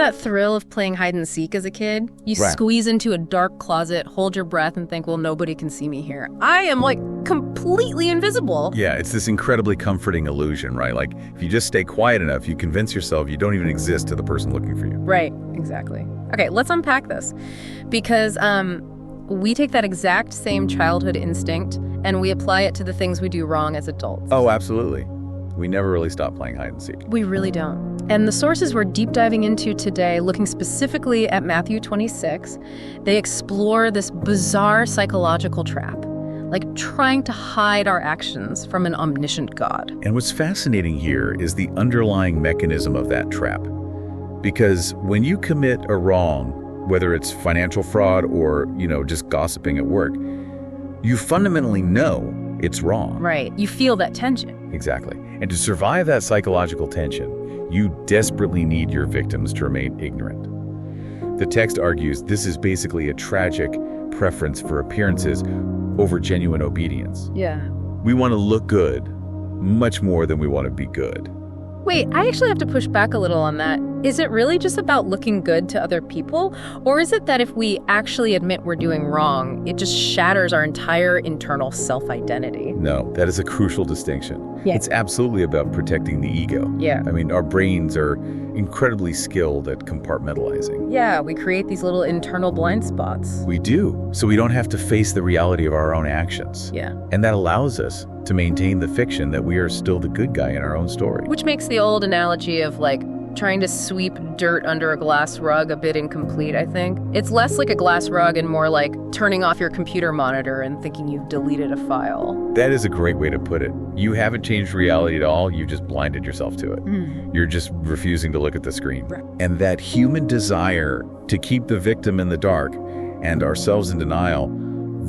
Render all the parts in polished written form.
that thrill of playing hide and seek as a kid? You squeeze into a dark closet, hold your breath, and think, well, nobody can see me here. I am, like, completely invisible. Yeah, it's this incredibly comforting illusion, right? Like, if you just stay quiet enough, you convince yourself you don't even exist to the person looking for you. Right, exactly. Okay, let's unpack this. Because we take that exact same childhood instinct and we apply it to the things we do wrong as adults. Oh, absolutely. We never really stop playing hide and seek. We really don't. And the sources we're deep diving into today, looking specifically at Matthew 26, they explore this bizarre psychological trap, like trying to hide our actions from an omniscient God. And what's fascinating here is the underlying mechanism of that trap. Because when you commit a wrong, whether it's financial fraud or, just gossiping at work, you fundamentally know it's wrong. Right. You feel that tension. Exactly. And to survive that psychological tension, you desperately need your victims to remain ignorant. The text argues this is basically a tragic preference for appearances over genuine obedience. Yeah. We want to look good much more than we want to be good. Wait, I actually have to push back a little on that. Is it really just about looking good to other people? Or is it that if we actually admit we're doing wrong, it just shatters our entire internal self-identity? No, that is a crucial distinction. Yeah. It's absolutely about protecting the ego. Yeah. I mean, our brains are incredibly skilled at compartmentalizing. Yeah, we create these little internal blind spots. We do, so we don't have to face the reality of our own actions. Yeah. And that allows us to maintain the fiction that we are still the good guy in our own story. Which makes the old analogy of, like, trying to sweep dirt under a glass rug a bit incomplete, I think. It's less like a glass rug and more like turning off your computer monitor and thinking you've deleted a file. That is a great way to put it. You haven't changed reality at all, you just blinded yourself to it. You're just refusing to look at the screen. Right. And that human desire to keep the victim in the dark and ourselves in denial,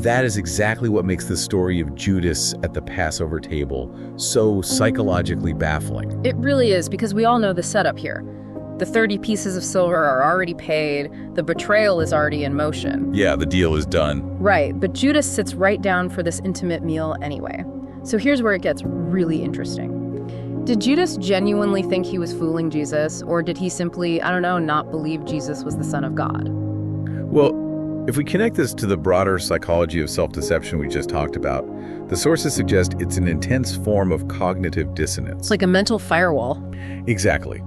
that is exactly what makes the story of Judas at the Passover table so psychologically baffling. It really is, because we all know the setup here. The 30 pieces of silver are already paid. The betrayal is already in motion. Yeah, the deal is done. Right, but Judas sits right down for this intimate meal anyway. So here's where it gets really interesting. Did Judas genuinely think he was fooling Jesus, or did he simply, not believe Jesus was the Son of God? Well, if we connect this to the broader psychology of self-deception we just talked about, the sources suggest it's an intense form of cognitive dissonance. It's like a mental firewall. Exactly.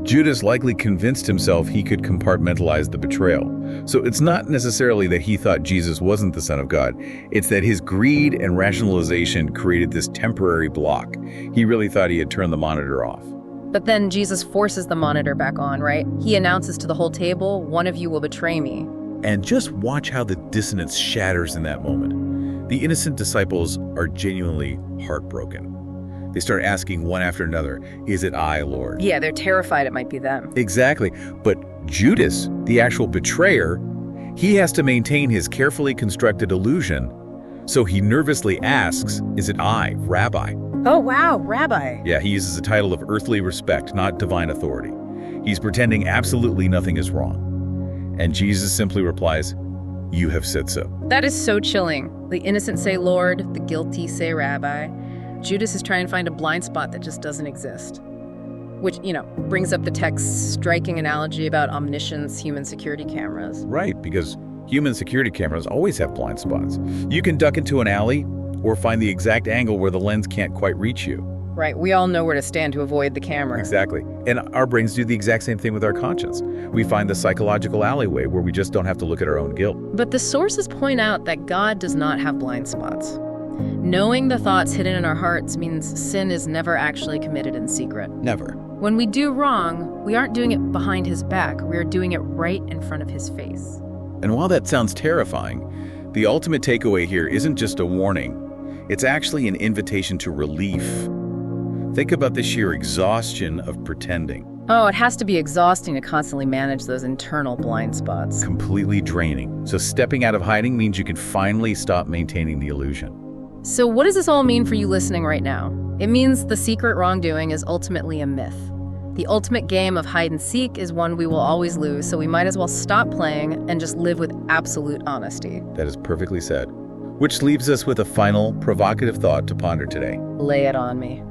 Judas likely convinced himself he could compartmentalize the betrayal. So it's not necessarily that he thought Jesus wasn't the Son of God. It's that his greed and rationalization created this temporary block. He really thought he had turned the monitor off. But then Jesus forces the monitor back on, right? He announces to the whole table, "One of you will betray me." And just watch how the dissonance shatters in that moment. The innocent disciples are genuinely heartbroken. They start asking one after another, "Is it I, Lord?" Yeah, they're terrified it might be them. Exactly. But Judas, the actual betrayer, he has to maintain his carefully constructed illusion. So he nervously asks, "Is it I, Rabbi?" Oh, wow, Rabbi. Yeah, he uses a title of earthly respect, not divine authority. He's pretending absolutely nothing is wrong. And Jesus simply replies, "You have said so." That is so chilling. The innocent say Lord, the guilty say Rabbi. Judas is trying to find a blind spot that just doesn't exist. Which, brings up the text's striking analogy about omniscience, human security cameras. Right, because human security cameras always have blind spots. You can duck into an alley or find the exact angle where the lens can't quite reach you. Right, we all know where to stand to avoid the camera. Exactly. And our brains do the exact same thing with our conscience. We find the psychological alleyway where we just don't have to look at our own guilt. But the sources point out that God does not have blind spots. Knowing the thoughts hidden in our hearts means sin is never actually committed in secret. Never. When we do wrong, we aren't doing it behind his back. We are doing it right in front of his face. And while that sounds terrifying, the ultimate takeaway here isn't just a warning. It's actually an invitation to relief. Think about the sheer exhaustion of pretending. Oh, it has to be exhausting to constantly manage those internal blind spots. Completely draining. So stepping out of hiding means you can finally stop maintaining the illusion. So what does this all mean for you listening right now? It means the secret wrongdoing is ultimately a myth. The ultimate game of hide and seek is one we will always lose, so we might as well stop playing and just live with absolute honesty. That is perfectly said. Which leaves us with a final, provocative thought to ponder today. Lay it on me.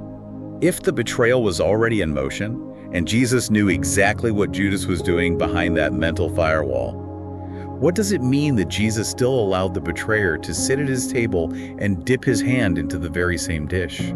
If the betrayal was already in motion, And Jesus knew exactly what Judas was doing behind that mental firewall. What does it mean that Jesus still allowed the betrayer to sit at his table and dip his hand into the very same dish?